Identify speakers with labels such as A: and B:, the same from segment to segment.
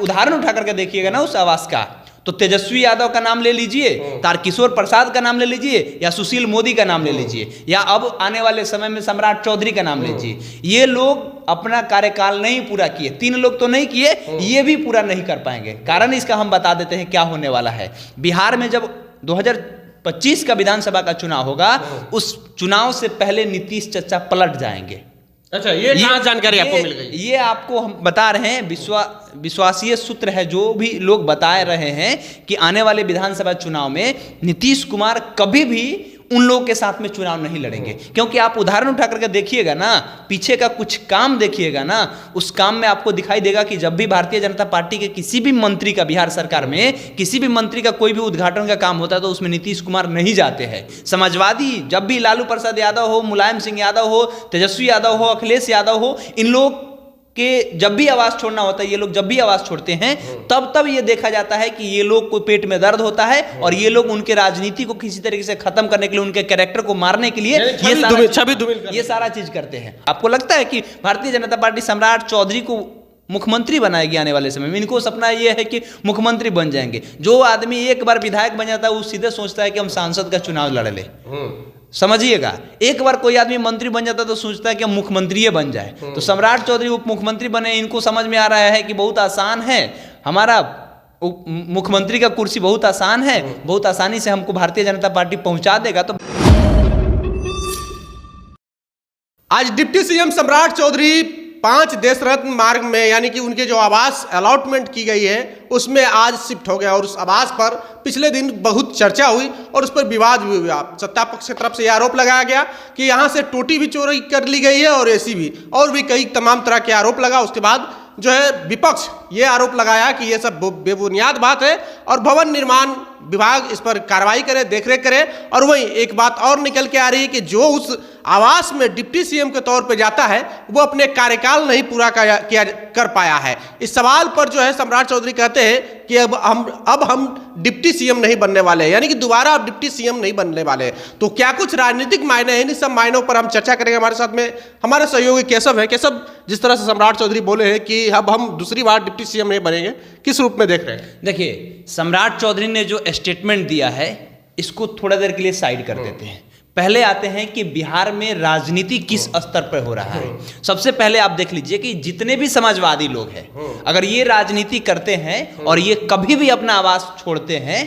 A: उदाहरण उठा करके देखिएगा ना उस आवास का, तो तेजस्वी यादव का नाम ले लीजिए, तारकिशोर प्रसाद का नाम ले लीजिए, या सुशील मोदी का नाम ले लीजिए, या अब आने वाले समय में सम्राट चौधरी का नाम लीजिए। ये लोग अपना कार्यकाल नहीं पूरा किए, 3 लोग तो नहीं किए, ये भी पूरा नहीं कर पाएंगे। कारण इसका हम बता देते हैं क्या होने वाला है। बिहार में जब 2025 का विधानसभा का चुनाव होगा, उस चुनाव से पहले नीतीश चाचा पलट जाएंगे।
B: अच्छा, ये कहाँ जानकारी आपको मिल गई?
A: ये आपको हम बता रहे हैं, विश्वासीय सूत्र है, जो भी लोग बता रहे हैं कि आने वाले विधानसभा चुनाव में नीतीश कुमार कभी भी उन लोगों के साथ में चुनाव नहीं लड़ेंगे। क्योंकि आप उदाहरण उठा करके देखिएगा ना, पीछे का कुछ काम देखिएगा ना, उस काम में आपको दिखाई देगा कि जब भी भारतीय जनता पार्टी के किसी भी मंत्री का, बिहार सरकार में किसी भी मंत्री का कोई भी उद्घाटन का काम होता है तो उसमें नीतीश कुमार नहीं जाते हैं। समाजवादी, जब भी लालू प्रसाद यादव हो, मुलायम सिंह यादव हो, तेजस्वी यादव हो, अखिलेश यादव हो, इन लोग कि जब भी आवाज छोड़ना होता है, ये लोग जब भी आवाज छोड़ते हैं तब ये देखा जाता है कि ये लोग को पेट में दर्द होता है, और ये लोग उनके राजनीति को किसी तरीके से खत्म करने के लिए, उनके कैरेक्टर को मारने के लिए ये सारा चीज करते हैं। आपको लगता है कि भारतीय जनता पार्टी सम्राट चौधरी को मुख्यमंत्री बनाएगी आने वाले समय में? इनको सपना ये है कि मुख्यमंत्री बन जाएंगे। जो आदमी एक बार विधायक बन जाता है वो सीधे सोचता है कि हम सांसद का चुनाव लड़ ले। समझिएगा, एक बार कोई आदमी मंत्री बन जाता है तो सोचता है कि हम मुख्यमंत्री बन जाए। तो सम्राट चौधरी उप मुख्यमंत्री बने, इनको समझ में आ रहा है कि बहुत आसान है, हमारा मुख्यमंत्री का कुर्सी बहुत आसान है, बहुत आसानी से हमको भारतीय जनता पार्टी पहुंचा देगा। तो
B: आज डिप्टी सीएम सम्राट चौधरी 5 देश रत्न मार्ग में, यानी कि उनके जो आवास अलॉटमेंट की गई है उसमें आज शिफ्ट हो गया, और उस आवास पर पिछले दिन बहुत चर्चा हुई और उस पर विवाद भी हुआ। सत्ता पक्ष की तरफ से यह आरोप लगाया गया कि यहाँ से टोटी भी चोरी कर ली गई है और एसी भी, और भी कई तमाम तरह के आरोप लगा। उसके बाद जो है विपक्ष ये आरोप लगाया कि ये सब बेबुनियाद बात है और भवन निर्माण विभाग इस पर कार्रवाई करे, देखरेख करे। और वहीं एक बात और निकल के आ रही है कि जो उस आवास में डिप्टी सीएम के तौर पे जाता है वो अपने कार्यकाल नहीं पूरा कर पाया है। इस सवाल पर जो है सम्राट चौधरी कहते हैं कि अब हम डिप्टी सीएम नहीं बनने वाले, यानी कि दोबारा अब डिप्टी सीएम नहीं बनने वाले। तो क्या कुछ राजनीतिक मायने हैं? इन सब मायनों पर हम चर्चा करेंगे। हमारे साथ में हमारे सहयोगी केशव है। केशव, जिस तरह से सम्राट चौधरी बोले हैं कि अब हम दूसरी बार डिप्टी सीएम नहीं बनेंगे, किस रूप में देख रहे हैं?
A: देखिए, सम्राट चौधरी ने जो स्टेटमेंट दिया है इसको थोड़ा देर के लिए साइड कर देते हैं। पहले आते हैं कि बिहार में राजनीति किस स्तर पर हो रहा है। सबसे पहले आप देख लीजिए कि जितने भी समाजवादी लोग हैं, अगर ये राजनीति करते हैं और ये कभी भी अपना आवाज छोड़ते हैं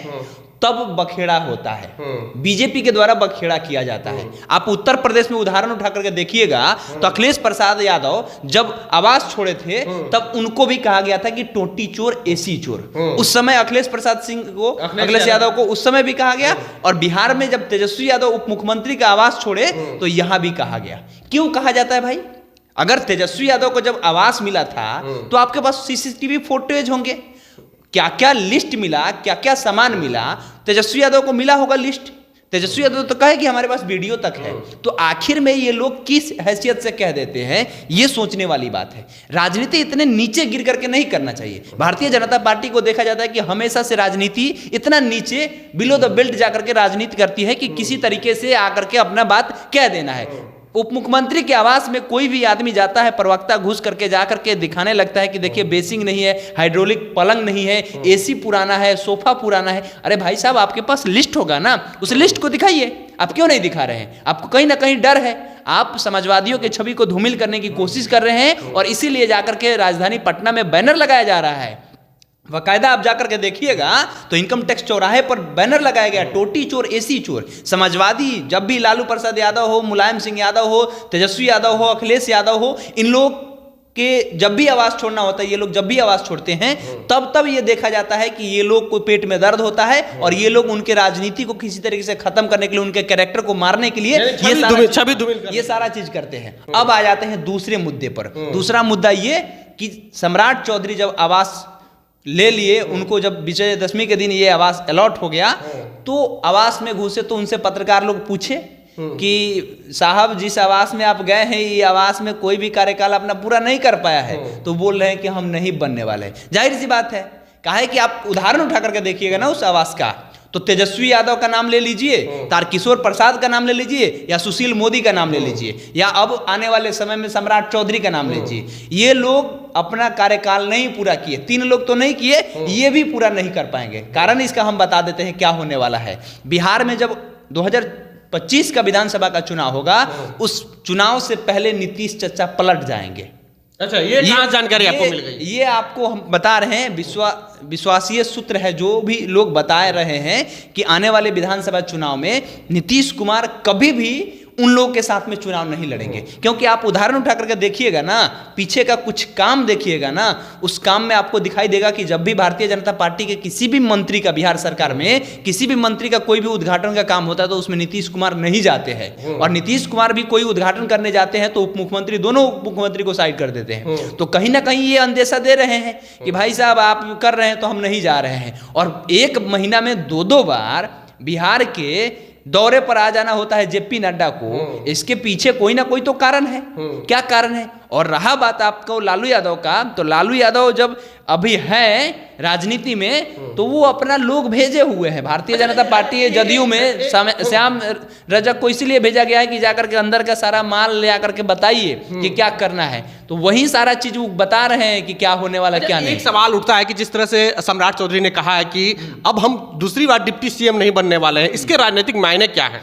A: तब बखेड़ा होता है, बीजेपी के द्वारा बखेड़ा किया जाता है। आप उत्तर प्रदेश में उदाहरण उठा करके देखिएगा तो अखिलेश प्रसाद यादव जब आवाज छोड़े थे तब उनको भी कहा गया था कि टोटी चोर, एसी चोर। उस समय अखिलेश यादव को उस समय भी कहा गया, और बिहार में जब तेजस्वी यादव उप मुख्यमंत्री का आवाज छोड़े तो यहां भी कहा गया। क्यों कहा जाता है भाई? अगर तेजस्वी यादव को जब आवास मिला था तो आपके पास सीसीटीवी फुटेज होंगे, क्या क्या लिस्ट मिला, क्या क्या सामान मिला, तेजस्वी यादव को मिला होगा लिस्ट। तेजस्वी यादव तो कहे कि हमारे पास वीडियो तक है। तो आखिर में ये लोग किस हैसियत से कह देते हैं, ये सोचने वाली बात है। राजनीति इतने नीचे गिर करके नहीं करना चाहिए। भारतीय जनता पार्टी को देखा जाता है कि हमेशा से राजनीति इतना नीचे बिलो द बेल्ट जाकर के राजनीति करती है कि किसी तरीके से आकर के अपना बात कह देना है। उप मुख्यमंत्री के आवास में कोई भी आदमी जाता है, प्रवक्ता घुस करके जाकर के दिखाने लगता है कि देखिए बेसिंग नहीं है, हाइड्रोलिक पलंग नहीं है, एसी पुराना है, सोफा पुराना है। अरे भाई साहब, आपके पास लिस्ट होगा ना, उस लिस्ट को दिखाइए। आप क्यों नहीं दिखा रहे हैं? आपको कहीं ना कहीं डर है। आप समाजवादियों की छवि को धूमिल करने की कोशिश कर रहे हैं और इसीलिए जाकर के राजधानी पटना में बैनर लगाया जा रहा है। बाकायदा आप जाकर के देखिएगा तो इनकम टैक्स चौराहे पर बैनर लगाया गया, टोटी चोर, एसी चोर। समाजवादी, जब भी लालू प्रसाद यादव हो, मुलायम सिंह यादव हो, तेजस्वी यादव हो, अखिलेश यादव हो, इन लोग के जब भी आवाज छोड़ना होता है, ये लोग जब भी आवाज छोड़ते हैं तब ये देखा जाता है कि ये लोग को पेट में दर्द होता है, और ये लोग उनके राजनीति को किसी तरीके से खत्म करने के लिए, उनके कैरेक्टर को मारने के लिए ये सारा चीज करते हैं। अब आ जाते हैं दूसरे मुद्दे पर। दूसरा मुद्दा ये कि सम्राट चौधरी जब आवास ले लिए, उनको जब विजयदशमी के दिन ये आवास अलॉट हो गया तो आवास में घुसे तो उनसे पत्रकार लोग पूछे कि साहब जिस आवास में आप गए हैं ये आवास में कोई भी कार्यकाल अपना पूरा नहीं कर पाया है, तो बोल रहे हैं कि हम नहीं बनने वाले। जाहिर सी बात है, कहा है कि आप उदाहरण उठा करके देखिएगा ना उस आवास का, तो तेजस्वी यादव का नाम ले लीजिए, तारकिशोर प्रसाद का नाम ले लीजिए, या सुशील मोदी का नाम ले लीजिए, या अब आने वाले समय में सम्राट चौधरी का नाम लीजिए। ये लोग अपना कार्यकाल नहीं पूरा किए, 3 लोग तो नहीं किए, ये भी पूरा नहीं कर पाएंगे। कारण इसका हम बता देते हैं क्या होने वाला है। बिहार में जब 2025 का विधानसभा का चुनाव होगा, उस चुनाव से पहले नीतीश चाचा पलट जाएंगे।
B: अच्छा, ये कहाँ जानकारी आपको मिल गई?
A: ये आपको हम बता रहे हैं, विश्वासीय सूत्र है, जो भी लोग बता रहे हैं कि आने वाले विधानसभा चुनाव में नीतीश कुमार कभी भी उन लोगों के साथ में चुनाव नहीं लड़ेंगे। क्योंकि आप उदाहरण उठा करके देखिएगा ना, पीछे का कुछ काम देखिएगा ना, उस काम में आपको दिखाई देगा कि जब भी भारतीय जनता पार्टी के किसी भी मंत्री का, बिहार सरकार में किसी भी मंत्री का कोई भी उद्घाटन का काम होता है तो उसमें नीतीश कुमार नहीं जाते हैं। और नीतीश कुमार भी कोई उद्घाटन करने जाते हैं तो उप मुख्यमंत्री, दोनों उप मुख्यमंत्री को साइड कर देते हैं। तो कहीं ना कहीं ये अंदेशा दे रहे हैं कि भाई साहब आप कर रहे हैं तो हम नहीं जा रहे हैं। और 1 महीना में 2 बार बिहार के दौरे पर आ जाना होता है जेपी नड्डा को, इसके पीछे कोई ना कोई तो कारण है। क्या कारण है? और रहा बात आपको लालू यादव का, तो लालू यादव जब अभी है राजनीति में तो वो अपना लोग भेजे हुए हैं। भारतीय जनता पार्टी जदयू में श्याम रजक को इसीलिए भेजा गया है कि जाकर के अंदर का सारा माल ले आकर के बताइए कि क्या करना है। तो वही सारा चीज वो बता रहे हैं कि क्या होने वाला क्या नहीं।
B: एक सवाल उठता है कि जिस तरह से सम्राट चौधरी ने कहा है कि अब हम दूसरी बार डिप्टी सीएम नहीं बनने वाले हैं, इसके राजनीतिक मायने क्या है?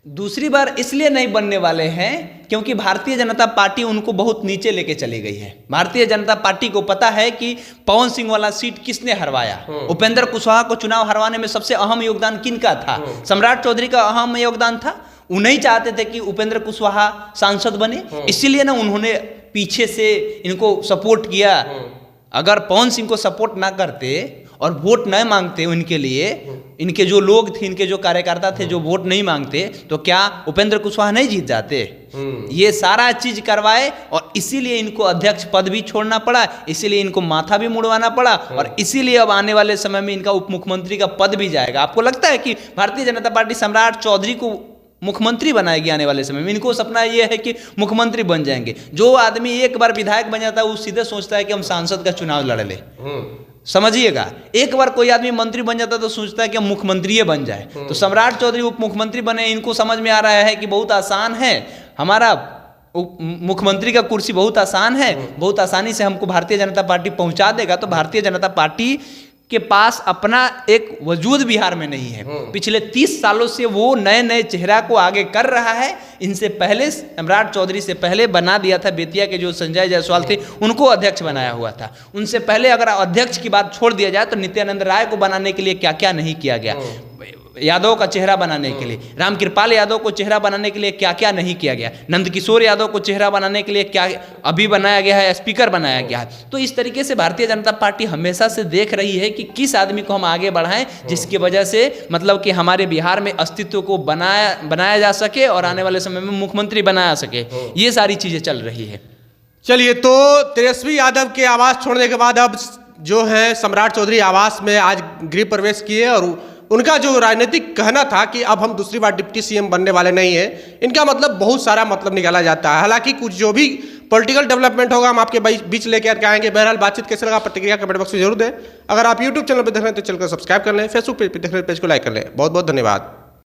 A: दूसरी बार इसलिए नहीं बनने वाले हैं क्योंकि भारतीय जनता पार्टी उनको बहुत नीचे लेके चली गई है। भारतीय जनता पार्टी को पता है कि पवन सिंह वाला सीट किसने हरवाया। उपेंद्र कुशवाहा को चुनाव हरवाने में सबसे अहम योगदान किनका था? सम्राट चौधरी का अहम योगदान था। वो नहीं चाहते थे कि उपेंद्र कुशवाहा सांसद बने, इसीलिए ना उन्होंने पीछे से इनको सपोर्ट किया। अगर पवन सिंह को सपोर्ट ना करते और वोट न मांगते इनके लिए, इनके जो लोग थे, इनके जो कार्यकर्ता थे जो वोट नहीं मांगते, तो क्या उपेंद्र कुशवाहा नहीं जीत जाते? ये सारा चीज करवाए और इसीलिए इनको अध्यक्ष पद भी छोड़ना पड़ा, इसीलिए इनको माथा भी मुड़वाना पड़ा, और इसीलिए अब आने वाले समय में इनका उप मुख्यमंत्री का पद भी जाएगा। आपको लगता है कि भारतीय जनता पार्टी सम्राट चौधरी को मुख्यमंत्री बनाएगी आने वाले समय में? इनको सपना ये है कि मुख्यमंत्री बन जाएंगे। जो आदमी एक बार विधायक बन जाता है वो सीधे सोचता है कि हम सांसद का चुनाव लड़ ले। समझिएगा, एक बार कोई आदमी मंत्री बन जाता है तो सोचता है कि हम मुख्यमंत्री बन जाए। तो सम्राट चौधरी उप मुख्यमंत्री बने, इनको समझ में आ रहा है कि बहुत आसान है, हमारा मुख्यमंत्री का कुर्सी बहुत आसान है, बहुत आसानी से हमको भारतीय जनता पार्टी पहुंचा देगा। तो भारतीय जनता पार्टी के पास अपना एक वजूद बिहार में नहीं है। पिछले 30 सालों से वो नए नए चेहरा को आगे कर रहा है। इनसे पहले सम्राट चौधरी से पहले बना दिया था बेतिया के जो संजय जायसवाल थे, उनको अध्यक्ष बनाया हुआ था। उनसे पहले अगर अध्यक्ष की बात छोड़ दिया जाए तो नित्यानंद राय को बनाने के लिए क्या क्या नहीं किया गया, यादव का चेहरा बनाने के लिए, रामकृपाल यादव को चेहरा बनाने के लिए क्या क्या नहीं किया गया, नंदकिशोर यादव को चेहरा बनाने के लिए क्या अभी बनाया गया है, स्पीकर बनाया गया है। तो इस तरीके से भारतीय जनता पार्टी हमेशा से देख रही है कि किस आदमी को हम आगे बढ़ाएं, जिसकी वजह से मतलब कि हमारे बिहार में अस्तित्व को बनाया जा सके और आने वाले समय में मुख्यमंत्री बनाया सके। ये सारी चीजें चल रही है।
B: चलिए, तो तेजस्वी यादव के आवास छोड़ने के बाद अब जो है सम्राट चौधरी आवास में आज गृह प्रवेश किए और उनका जो राजनीतिक कहना था कि अब हम दूसरी बार डिप्टी सीएम बनने वाले नहीं हैं, इनका मतलब बहुत सारा मतलब निकाला जाता है। हालांकि कुछ जो भी पॉलिटिकल डेवलपमेंट होगा हम आपके बीच लेकर आएंगे। बहरहाल बातचीत कैसे लगा प्रतिक्रिया कमेंट बॉक्स में जरूर दें। अगर आप यूट्यूब चैनल पर देख रहे हैं तो चैनल को सब्सक्राइब कर लें, फेसबुक पेज पर देख रहे हैं पेज को लाइक कर लें। बहुत बहुत धन्यवाद।